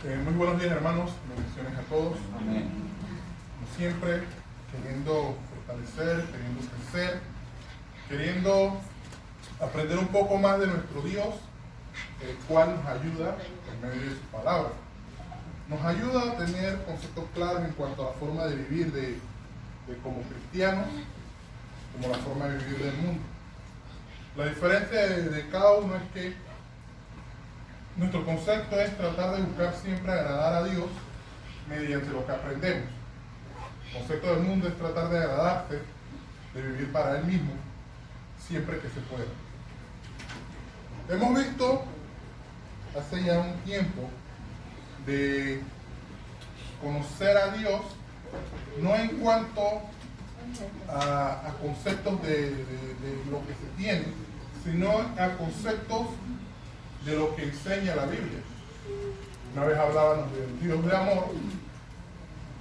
Muy buenos días, hermanos, bendiciones a todos. Amén. Como siempre, queriendo fortalecer, queriendo crecer, queriendo aprender un poco más de nuestro Dios, el cual nos ayuda por medio de su palabra. Nos ayuda a tener conceptos claros en cuanto a la forma de vivir de como cristianos, como la forma de vivir del mundo. La diferencia de cada uno es que nuestro concepto es tratar de buscar siempre agradar a Dios mediante lo que aprendemos. El concepto del mundo es tratar de agradarse, de vivir para Él mismo, siempre que se pueda. Hemos visto hace ya un tiempo de conocer a Dios, no en cuanto a conceptos de lo que se tiene, sino a conceptos de lo que enseña la Biblia. Una vez hablábamos del Dios de amor,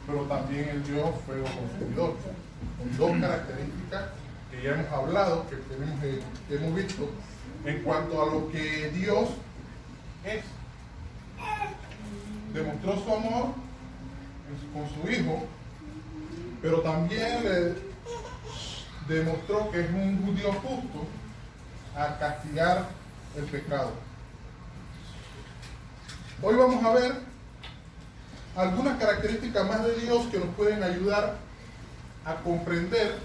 pero también el Dios fuego consumidor, con dos características que ya hemos hablado, que hemos visto en cuanto a lo que Dios es. Demostró su amor con su Hijo, pero también le demostró que es un Dios justo a castigar el pecado. Hoy vamos a ver algunas características más de Dios que nos pueden ayudar a comprender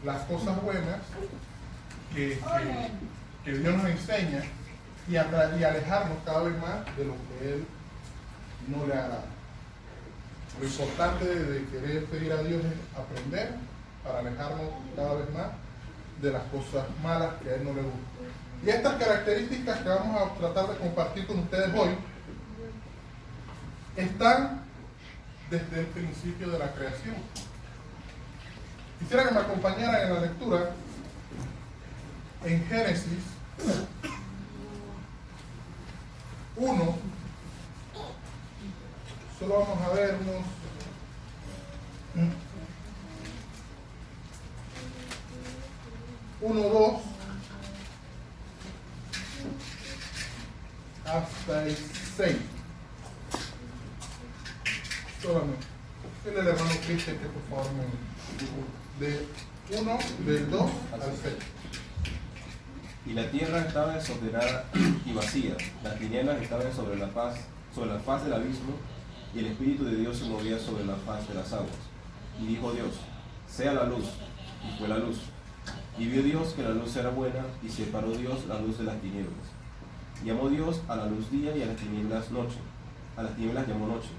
las cosas buenas que Dios nos enseña y alejarnos cada vez más de lo que Él no le agrada. Lo importante de querer seguir a Dios es aprender para alejarnos cada vez más de las cosas malas que a Él no le gustan. Y estas características que vamos a tratar de compartir con ustedes hoy están desde el principio de la creación. Quisiera que me acompañaran en la lectura en Génesis 1. Solo vamos a ver unos 1, 2 hasta el 6. Solamente. Dile al hermano Cristian que por favor del 2 al 6. Y la tierra estaba desordenada y vacía, las tinieblas estaban sobre la faz del abismo, y el Espíritu de Dios se movía sobre la faz de las aguas. Y dijo Dios: sea la luz, y fue la luz. Y vio Dios que la luz era buena, y separó Dios la luz de las tinieblas. Llamó Dios a la luz día y a las tinieblas noche. A las tinieblas llamó noche.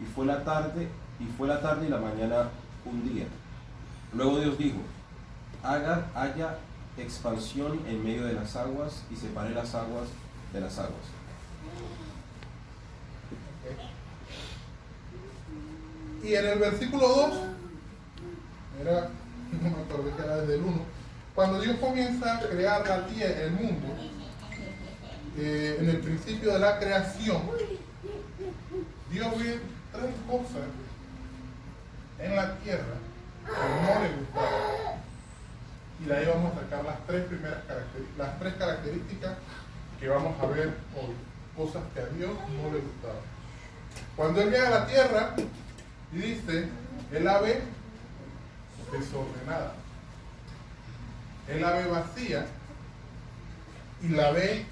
Y fue la tarde y la mañana un día. Luego Dios dijo: haya expansión en medio de las aguas, y separé las aguas de las aguas. Y en el versículo 2, no me acuerdo que era desde el 1, cuando Dios comienza a crear la tierra, el mundo, en el principio de la creación, Dios ve tres cosas en la tierra que no le gustaban. Y de ahí vamos a sacar las tres características que vamos a ver hoy, cosas que a Dios no le gustaban. Cuando Él llega a la tierra y dice, Él la ve desordenada, Él la ve vacía y la ve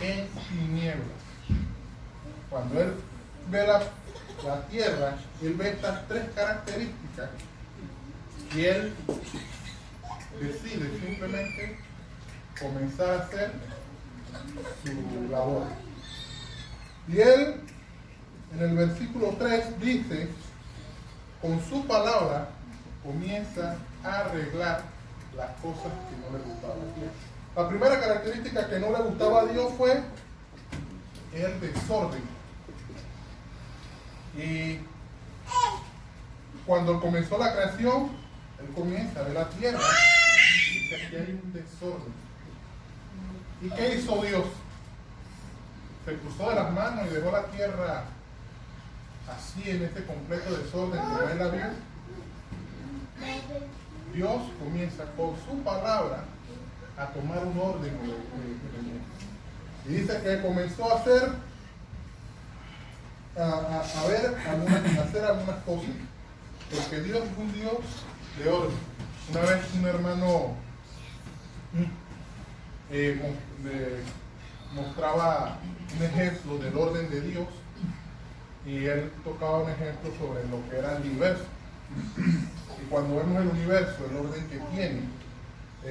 en tinieblas. Cuando Él ve la tierra, Él ve estas tres características y Él decide simplemente comenzar a hacer su labor. Y Él, en el versículo 3, dice, con su palabra comienza a arreglar las cosas que no le gustaban. La primera característica que no le gustaba a Dios fue el desorden. Y cuando comenzó la creación, Él comienza a ver la tierra y dice que aquí hay un desorden. ¿Y qué hizo Dios? Se cruzó de las manos y dejó la tierra así en este completo desorden como Él la vio. Dios comienza con su palabra a tomar un orden. Y dice que comenzó a hacer hacer algunas cosas, porque Dios es un Dios de orden. Una vez un hermano mostraba un ejemplo del orden de Dios, y él tocaba un ejemplo sobre lo que era el universo. Y cuando vemos el universo, el orden que tiene,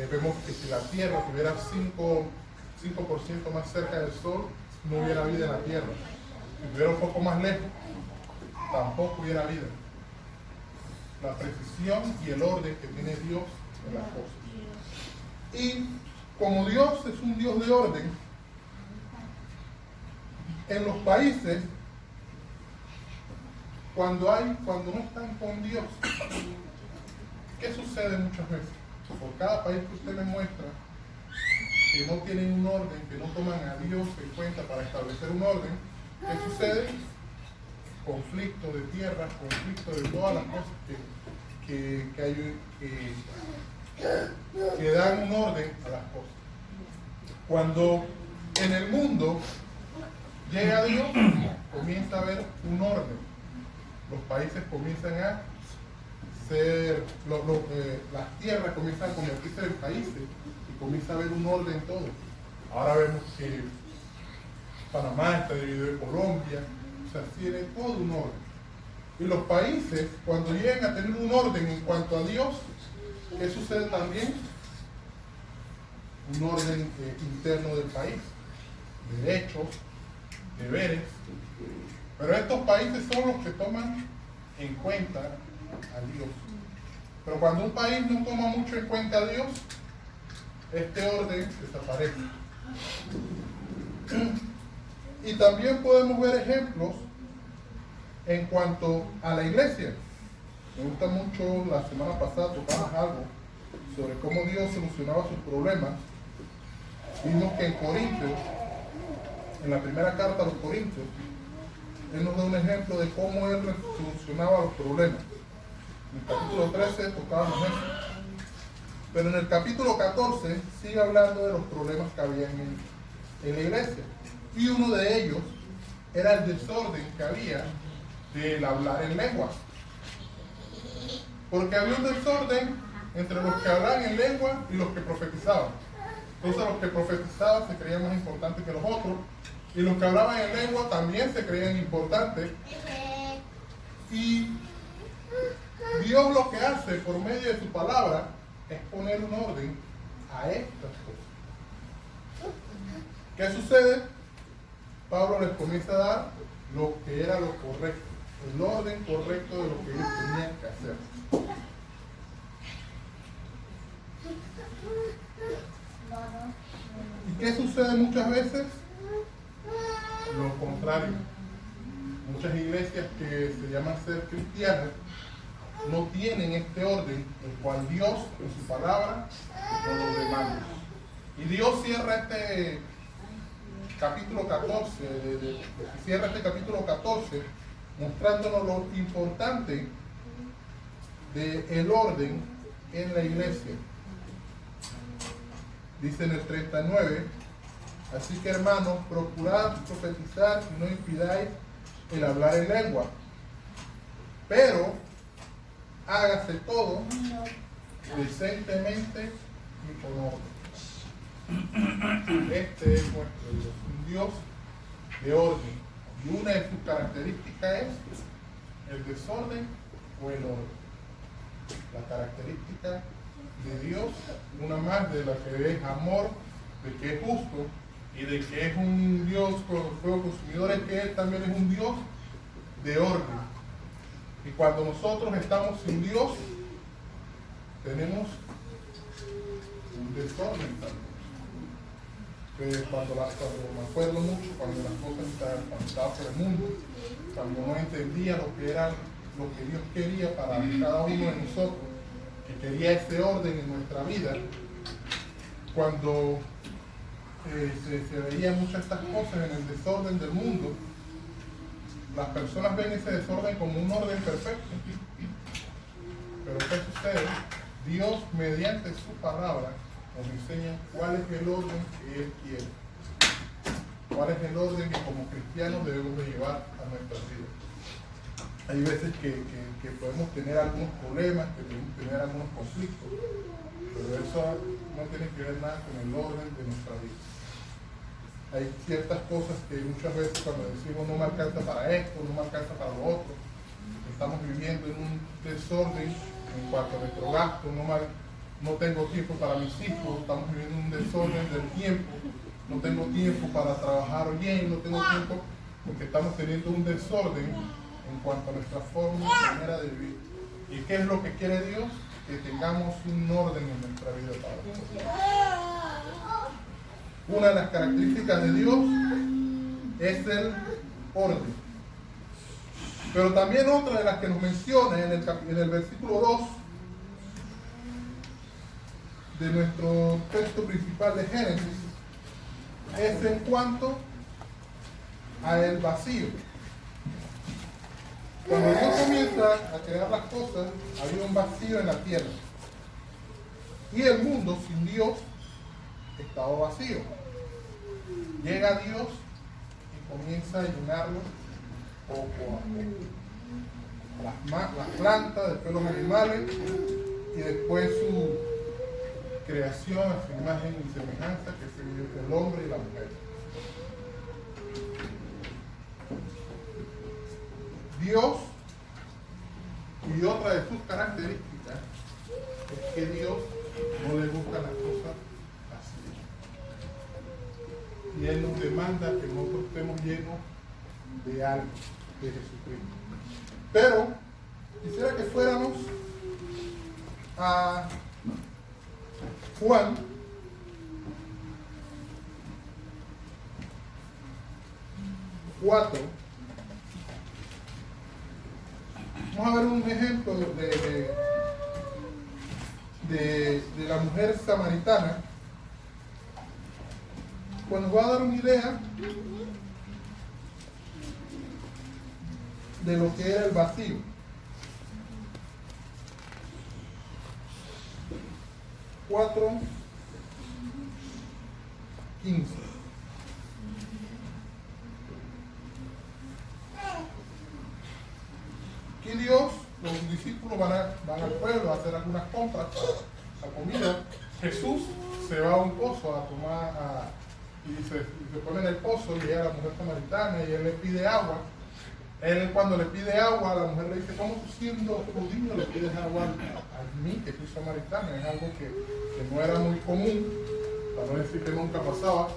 vemos que si la Tierra estuviera 5% más cerca del Sol, no hubiera vida en la Tierra. Si estuviera un poco más lejos, tampoco hubiera vida. La precisión y el orden que tiene Dios en las cosas. Y como Dios es un Dios de orden, en los países, cuando no están con Dios, ¿qué sucede muchas veces? Por cada país que usted me muestra que no tienen un orden, que no toman a Dios en cuenta para establecer un orden, ¿qué sucede? Conflicto de tierras, conflicto de todas las cosas que dan un orden a las cosas. Cuando en el mundo llega Dios, comienza a haber un orden. Los países comienzan a ser, las tierras comienzan a convertirse en países y comienza a haber un orden en todo. Ahora vemos que Panamá está dividido de Colombia, o sea, tiene todo un orden. Y los países, cuando llegan a tener un orden en cuanto a Dios, ¿qué sucede también? Un orden interno del país, derechos, deberes. Pero estos países son los que toman en cuenta a Dios. Pero cuando un país no toma mucho en cuenta a Dios, este orden desaparece. Y también podemos ver ejemplos en cuanto a la iglesia. Me gusta mucho, la semana pasada tocamos algo sobre cómo Dios solucionaba sus problemas. Vimos que en Corintios, en la primera carta a los Corintios, Él nos da un ejemplo de cómo Él solucionaba los problemas. En el capítulo 13 tocábamos eso. Pero en el capítulo 14 sigue hablando de los problemas que había en la iglesia. Y uno de ellos era el desorden que había del hablar en lenguas. Porque había un desorden entre los que hablaban en lengua y los que profetizaban. Entonces los que profetizaban se creían más importantes que los otros, y los que hablaban en lengua también se creían importantes. Y Dios lo que hace por medio de su palabra es poner un orden a estas cosas. ¿Qué sucede? Pablo les comienza a dar lo que era lo correcto, el orden correcto de lo que ellos tenían que hacer. ¿Y qué sucede muchas veces? Lo contrario. Muchas iglesias que se llaman ser cristianas no tienen este orden, el cual Dios en su palabra nos lo demanda. Y Dios cierra este capítulo 14, mostrándonos lo importante del orden en la iglesia. Dice en el 39, así que hermanos, procurad profetizar y no impidáis el hablar en lengua, pero hágase todo decentemente y con orden. Este es nuestro Dios, un Dios de orden. Y una de sus características es el desorden o el orden. La característica de Dios, una más de la que es amor, de que es justo y de que es un Dios con fuego consumidor, es que Él también es un Dios de orden. Y cuando nosotros estamos sin Dios, tenemos un desorden también. Cuando me acuerdo mucho, cuando las cosas estaban por el mundo, cuando no entendía lo que Dios quería para cada uno de nosotros, que quería ese orden en nuestra vida, cuando se veían muchas de estas cosas en el desorden del mundo, las personas ven ese desorden como un orden perfecto. Pero ¿qué sucede? Dios, mediante su palabra, nos enseña cuál es el orden que Él quiere. cuál es el orden que como cristianos debemos de llevar a nuestras vidas. Hay veces que podemos tener algunos problemas, que podemos tener algunos conflictos, pero eso no tiene que ver nada con el orden de nuestra vida. Hay ciertas cosas que muchas veces cuando decimos no me alcanza para esto, no me alcanza para lo otro, estamos viviendo en un desorden en cuanto a nuestro gasto, no tengo tiempo para mis hijos, estamos viviendo un desorden del tiempo, no tengo tiempo para trabajar bien, no tengo tiempo porque estamos teniendo un desorden en cuanto a nuestra forma y manera de vivir. ¿Y qué es lo que quiere Dios? Que tengamos un orden en nuestra vida, Padre. Una de las características de Dios es el orden. Pero también otra de las que nos menciona en el versículo 2 de nuestro texto principal de Génesis es en cuanto a el vacío. Cuando Dios comienza a crear las cosas, había un vacío en la tierra. Y el mundo sin Dios estaba vacío. Llega Dios y comienza a llenarlo poco a poco. Las plantas, después los animales y después su creación a su imagen y semejanza, que es el hombre y la mujer. Dios, y otra de sus características, es que Dios no le gustan las cosas así. Y Él nos demanda que nosotros estemos llenos de algo, de Jesucristo. Pero quisiera que fuéramos a Juan 4. Vamos a ver un ejemplo de la mujer samaritana, pues nos va a dar una idea de lo que era el vacío. Cuatro 15. Aquí Dios, los discípulos van al pueblo a hacer algunas compras, la comida. Jesús se va a un pozo a tomar, y se pone en el pozo y llega la mujer samaritana y él le pide agua. Él cuando le pide agua, la mujer le dice, ¿cómo tú siendo judío le pides agua a mí que soy samaritana? Es algo que no era muy común, para no decir que nunca pasaba.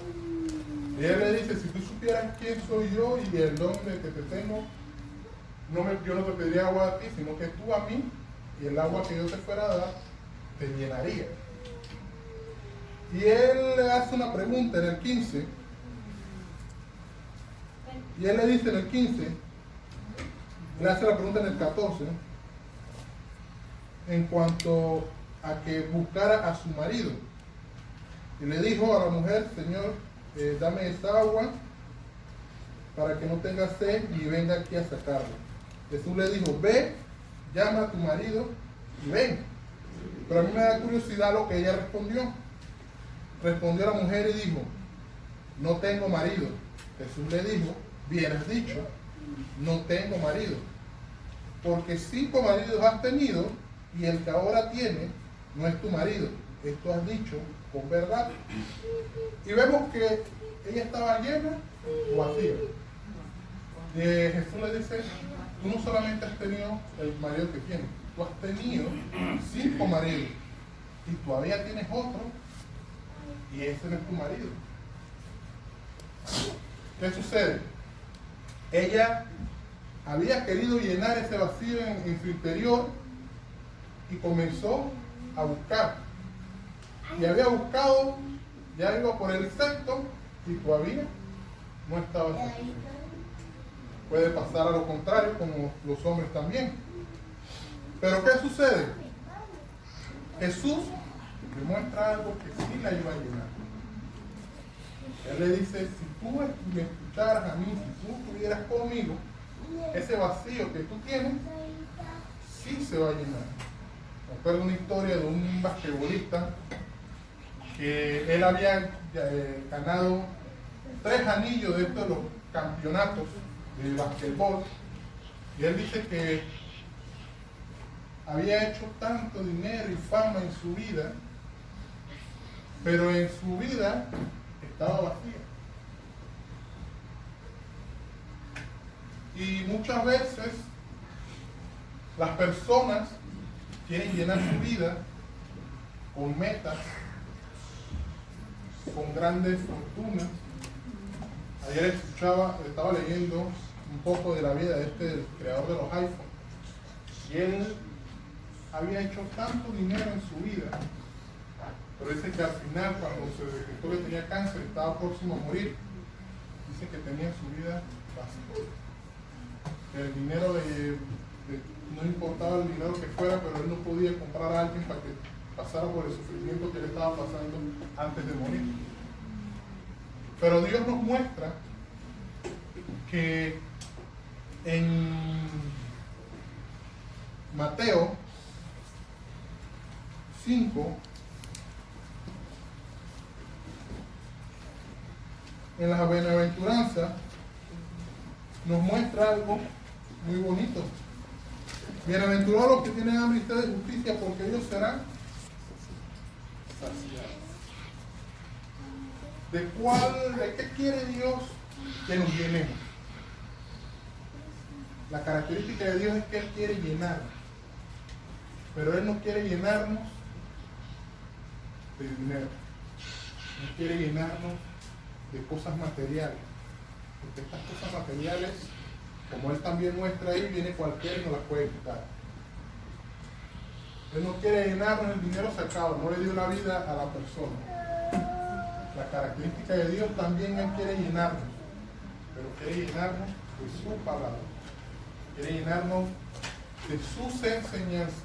Y él le dice, si tú supieras quién soy yo y el don que te tengo, yo no te pediría agua a ti, sino que tú a mí, y el agua que yo te fuera a dar, te llenaría. Y él le hace una pregunta en el 15, y él le dice en el 15, le hace la pregunta en el 14, en cuanto a que buscara a su marido. Y le dijo a la mujer, Señor, dame esta agua para que no tenga sed y venga aquí a sacarla. Jesús le dijo, ve, llama a tu marido y ven. Pero a mí me da curiosidad lo que ella respondió. Respondió la mujer y dijo, no tengo marido. Jesús le dijo, bien has dicho, no tengo marido. Porque 5 maridos has tenido y el que ahora tiene no es tu marido. Esto has dicho con verdad. Y vemos que ella estaba llena o vacía. Jesús le dice, tú no solamente has tenido el marido que tienes, tú has tenido 5 maridos y todavía tienes otro y ese no es tu marido. ¿Qué sucede? Ella había querido llenar ese vacío en su interior y comenzó a buscar. Y había buscado, ya iba por el sexto y todavía no estaba satisfecho. Puede pasar a lo contrario, como los hombres también. Pero ¿qué sucede? Jesús demuestra algo que sí la iba a llenar. Él le dice, si tú me escucharas a mí, si tú estuvieras conmigo, ese vacío que tú tienes, sí se va a llenar. Me acuerdo una historia de un basquetbolista que él había ganado 3 anillos de estos de los campeonatos de basquetbol, y él dice que había hecho tanto dinero y fama en su vida, pero en su vida estaba vacía. Y muchas veces las personas quieren llenar su vida con metas, con grandes fortunas. Ayer estaba leyendo un poco de la vida de del creador de los iPhones. Y él había hecho tanto dinero en su vida, pero dice que al final, cuando se detectó que tenía cáncer, estaba próximo a morir, dice que tenía su vida vacía. El dinero no importaba el dinero que fuera, pero él no podía comprar a alguien para que pasara por el sufrimiento que él estaba pasando antes de morir. Pero Dios nos muestra que en Mateo 5, en las bienaventuranzas, nos muestra algo muy bonito. Bienaventurados los que tienen hambre y sed de justicia, porque ellos serán saciados. ¿De qué quiere Dios que nos llenemos? La característica de Dios es que Él quiere llenarnos, pero Él no quiere llenarnos de dinero, no quiere llenarnos de cosas materiales, porque estas cosas materiales, como Él también muestra ahí, viene cualquiera y nos las puede quitar. Él no quiere llenarnos, el dinero se acaba, no le dio la vida a la persona. La característica de Dios también Él quiere llenarnos, pero quiere llenarnos de su palabra, quiere llenarnos de sus enseñanzas,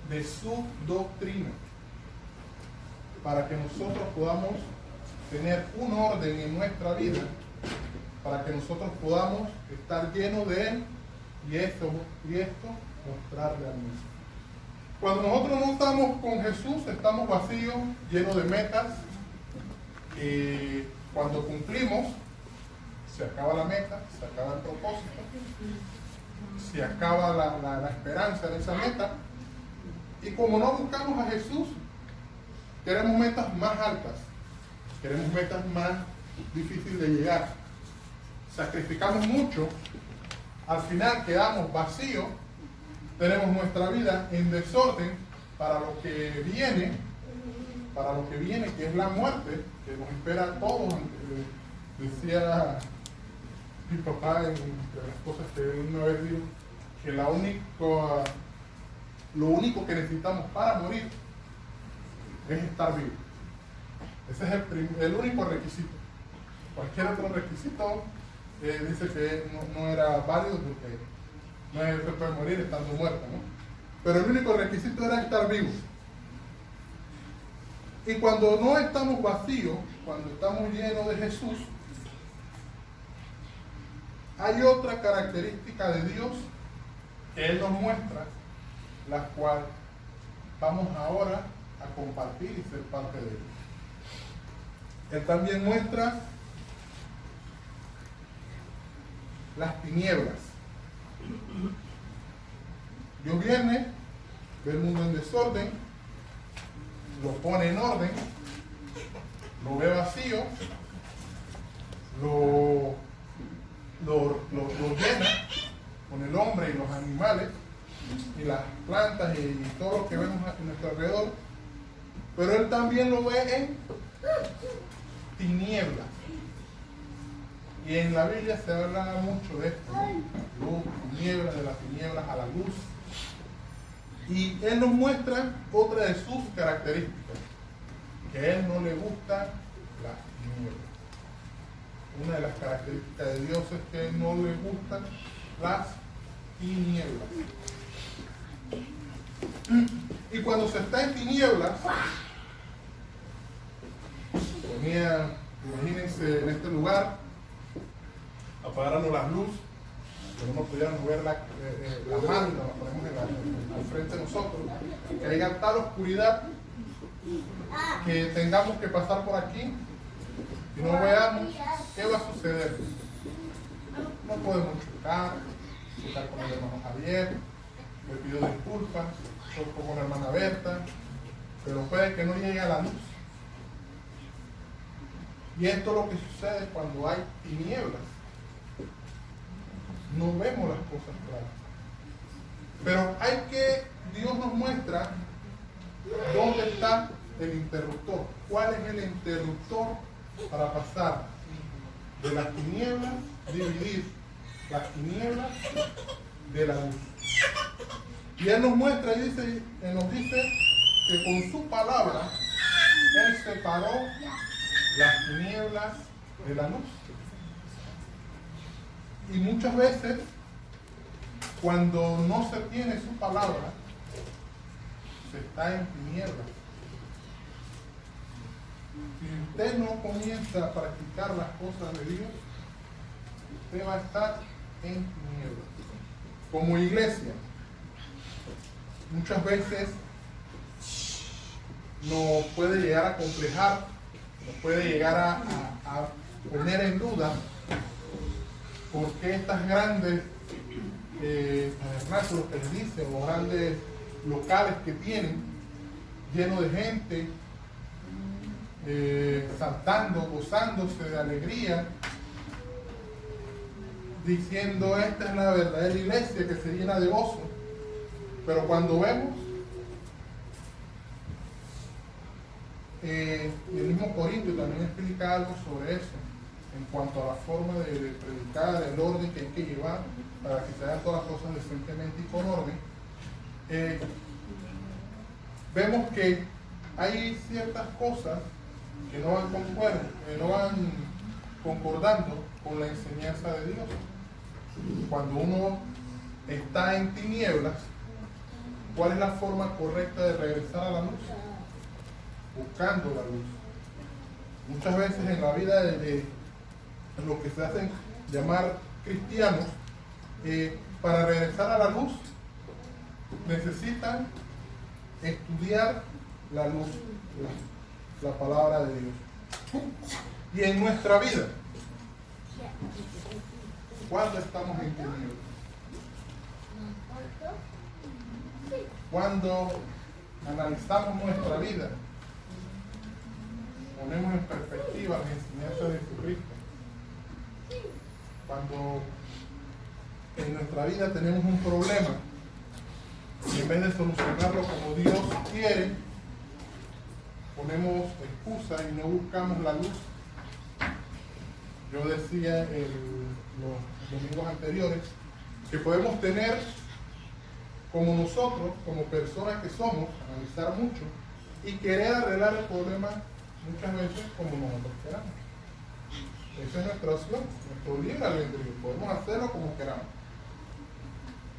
de su doctrina, para que nosotros podamos tener un orden en nuestra vida, para que nosotros podamos estar llenos de Él y esto mostrarle al mundo. Cuando nosotros no estamos con Jesús, estamos vacíos, llenos de metas, y cuando cumplimos, se acaba la meta, se acaba el propósito, se acaba la esperanza de esa meta, y como no buscamos a Jesús, queremos metas más altas, queremos metas más difíciles de llegar. Sacrificamos mucho, al final quedamos vacíos, tenemos nuestra vida en desorden para lo que viene, que es la muerte, que nos espera a todos. Decía mi papá, entre las cosas que una vez dijo, que lo único que necesitamos para morir es estar vivos. Ese es el único requisito. Cualquier otro requisito dice que no era válido, porque no se puede morir estando muerto, ¿no? Pero el único requisito era estar vivos. Y cuando no estamos vacíos, cuando estamos llenos de Jesús, hay otra característica de Dios que Él nos muestra, la cual vamos ahora a compartir y ser parte de Él. Él también muestra las tinieblas. Dios viene, ve el mundo en desorden, lo pone en orden, lo ve vacío, lo llena con el hombre y los animales y las plantas y todo lo que vemos a nuestro alrededor, pero Él también lo ve en tinieblas. Y en la Biblia se habla mucho de esto, ¿no? Luz, tinieblas, de las tinieblas a la luz. Y Él nos muestra otra de sus características, que a Él no le gustan las tinieblas. Una de las características de Dios es que a Él no le gustan las tinieblas. Y cuando se está en tinieblas, imagínense en este lugar, apagaron las luces, pero no pudiéramos ver la mano, la ponemos al frente de nosotros, que haya tal oscuridad que tengamos que pasar por aquí y no veamos, ¿qué va a suceder? No podemos chocar con el hermano Javier, le pido disculpas, choco con la hermana Berta, pero puede que no llegue a la luz. Y esto es lo que sucede cuando hay tinieblas. No vemos las cosas claras. Pero Dios nos muestra dónde está el interruptor. ¿Cuál es el interruptor para pasar de las tinieblas, dividir las tinieblas de la luz? Y Él nos muestra y nos dice que con su palabra Él separó las tinieblas de la luz. Y muchas veces, cuando no se tiene su palabra, se está en tinieblas. Si usted no comienza a practicar las cosas de Dios, usted va a estar en tinieblas. Como iglesia, muchas veces nos puede llegar a complejar, nos puede llegar a poner en duda por qué estas grandes tabernáculos que les dicen, o grandes locales que tienen, llenos de gente, saltando, gozándose de alegría, diciendo esta es la verdadera iglesia que se llena de gozo. Pero cuando vemos, el mismo Corinto también explica algo sobre eso, en cuanto a la forma de predicar, el orden que hay que llevar para que se hagan todas las cosas decentemente y con orden. Vemos que hay ciertas cosas que no van concordando con la enseñanza de Dios. Cuando uno está en tinieblas, ¿cuál es la forma correcta de regresar a la luz? Buscando la luz. Muchas veces en la vida de los que se hacen llamar cristianos, para regresar a la luz necesitan estudiar la luz, la palabra de Dios. Y en nuestra vida, ¿cuándo estamos en tinieblas? Cuando analizamos nuestra vida, ponemos en perspectiva las enseñanzas de Jesucristo. Cuando en nuestra vida tenemos un problema, y en vez de solucionarlo como Dios quiere, ponemos excusas y no buscamos la luz. Yo decía los domingos anteriores que podemos tener, como nosotros, como personas que somos, analizar mucho y querer arreglar el problema muchas veces como nosotros queramos. Esa es nuestra opción, nuestro libre albedrío. Podemos hacerlo como queramos.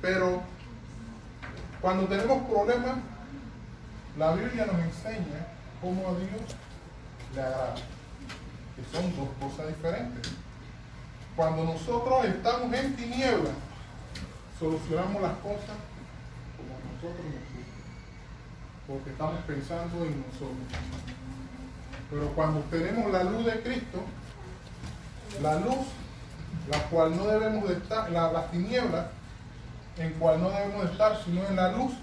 Pero cuando tenemos problemas, la Biblia nos enseña cómo a Dios le agrada, que son dos cosas diferentes. Cuando nosotros estamos en tinieblas, solucionamos las cosas como a nosotros nos gusta, porque estamos pensando en nosotros. Pero cuando tenemos la luz de Cristo, la luz, la cual no debemos de estar, las tinieblas, en cual no debemos de estar, sino en la luz,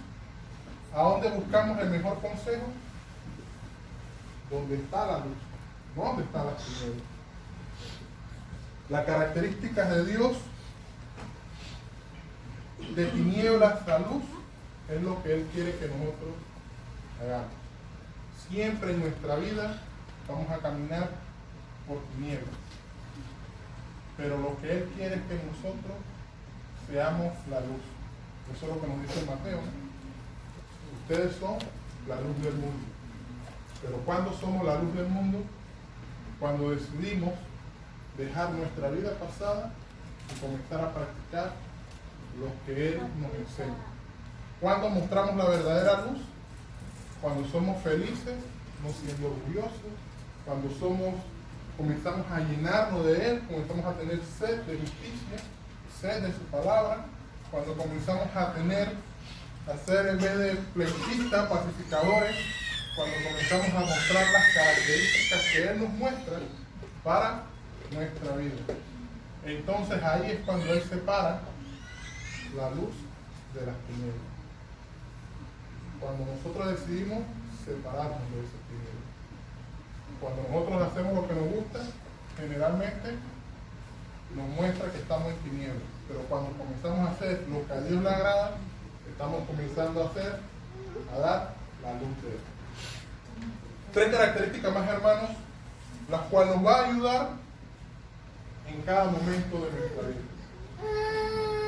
¿a dónde buscamos el mejor consejo? ¿Dónde está la luz? ¿No dónde están las tinieblas? Las características de Dios, de tinieblas a luz, es lo que Él quiere que nosotros hagamos. Siempre en nuestra vida vamos a caminar por tinieblas. Pero lo que Él quiere es que nosotros seamos la luz. Eso es lo que nos dice Mateo. Ustedes son la luz del mundo. Pero ¿cuándo somos la luz del mundo? Cuando decidimos dejar nuestra vida pasada y comenzar a practicar lo que Él nos enseña. ¿Cuándo mostramos la verdadera luz? Cuando somos felices, no siendo orgullosos, cuando comenzamos a llenarnos de Él, comenzamos a tener sed de justicia, sed de su palabra, cuando comenzamos a ser en vez de pleitistas, pacificadores, cuando comenzamos a mostrar las características que Él nos muestra para nuestra vida. Entonces ahí es cuando Él separa la luz de las tinieblas. Cuando nosotros decidimos separarnos de esas tinieblas. Cuando nosotros hacemos lo que nos gusta, generalmente nos muestra que estamos en tinieblas. Pero cuando comenzamos a hacer lo que a Dios le agrada, estamos comenzando a dar la luz de Él. 3 características más, hermanos, las cuales nos va a ayudar en cada momento de nuestra vida.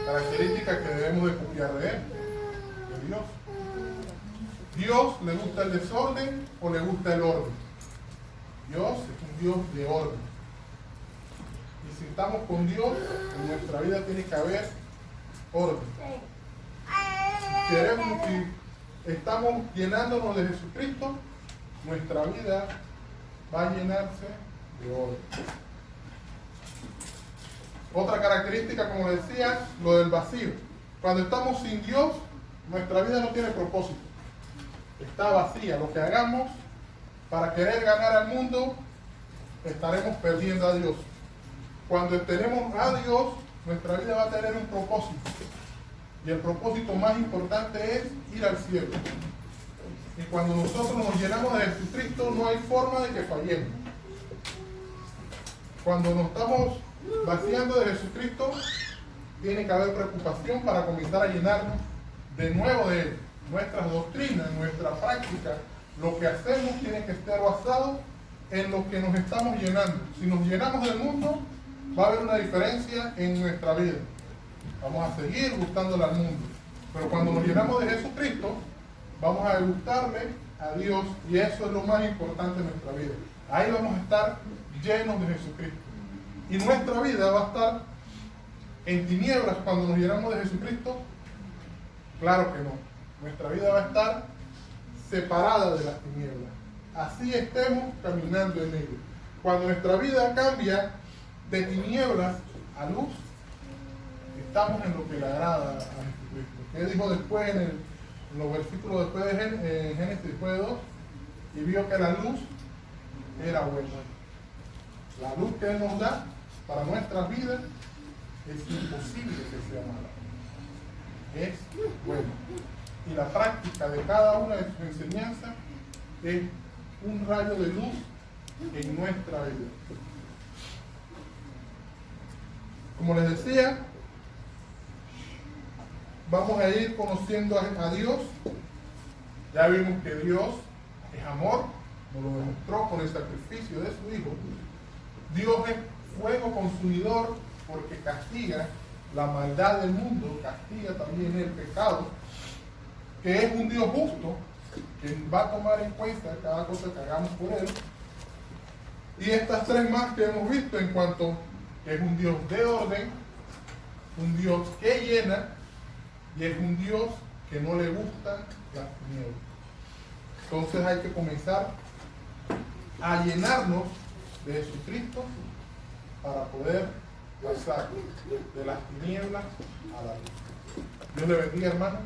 Características que debemos de copiar de Él, de Dios. ¿Dios le gusta el desorden o le gusta el orden? Dios es un Dios de orden. Y si estamos con Dios, en nuestra vida tiene que haber orden. Si estamos llenándonos de Jesucristo, nuestra vida va a llenarse de orden. Otra característica, como les decía, lo del vacío. Cuando estamos sin Dios, nuestra vida no tiene propósito. Está vacía. Lo que hagamos para querer ganar al mundo, estaremos perdiendo a Dios. Cuando tenemos a Dios, nuestra vida va a tener un propósito. Y el propósito más importante es ir al cielo. Y cuando nosotros nos llenamos de Jesucristo, no hay forma de que fallemos. Cuando nos estamos vaciando de Jesucristo, tiene que haber preocupación para comenzar a llenarnos de nuevo de Él. Nuestras doctrinas, nuestra práctica, lo que hacemos tiene que estar basado en lo que nos estamos llenando. Si nos llenamos del mundo, va a haber una diferencia en nuestra vida. Vamos a seguir gustándole al mundo. Pero cuando nos llenamos de Jesucristo, vamos a gustarle a Dios, y eso es lo más importante en nuestra vida. Ahí vamos a estar llenos de Jesucristo. Y nuestra vida va a estar en tinieblas cuando nos llenamos de Jesucristo. Claro que no. Nuestra vida va a estar separada de las tinieblas. Así estemos caminando en ello. Cuando nuestra vida cambia de tinieblas a luz, estamos en lo que le agrada a Jesucristo. ¿Qué dijo después en los versículos después de Génesis, después de 2? Y vio que la luz era buena. La luz que Él nos da para nuestras vidas es imposible que sea mala. Es buena. Y la práctica de cada una de sus enseñanzas es un rayo de luz en nuestra vida. Como les decía, vamos a ir conociendo a Dios. Ya vimos que Dios es amor, nos lo demostró con el sacrificio de su Hijo. Dios es fuego consumidor porque castiga la maldad del mundo, castiga también el pecado, que es un Dios justo, que va a tomar en cuenta cada cosa que hagamos por Él. Y estas 3 más que hemos visto en cuanto que es un Dios de orden, un Dios que llena, y es un Dios que no le gustan las tinieblas. Entonces hay que comenzar a llenarnos de Jesucristo para poder pasar de las tinieblas a la luz. Dios le bendiga, hermano.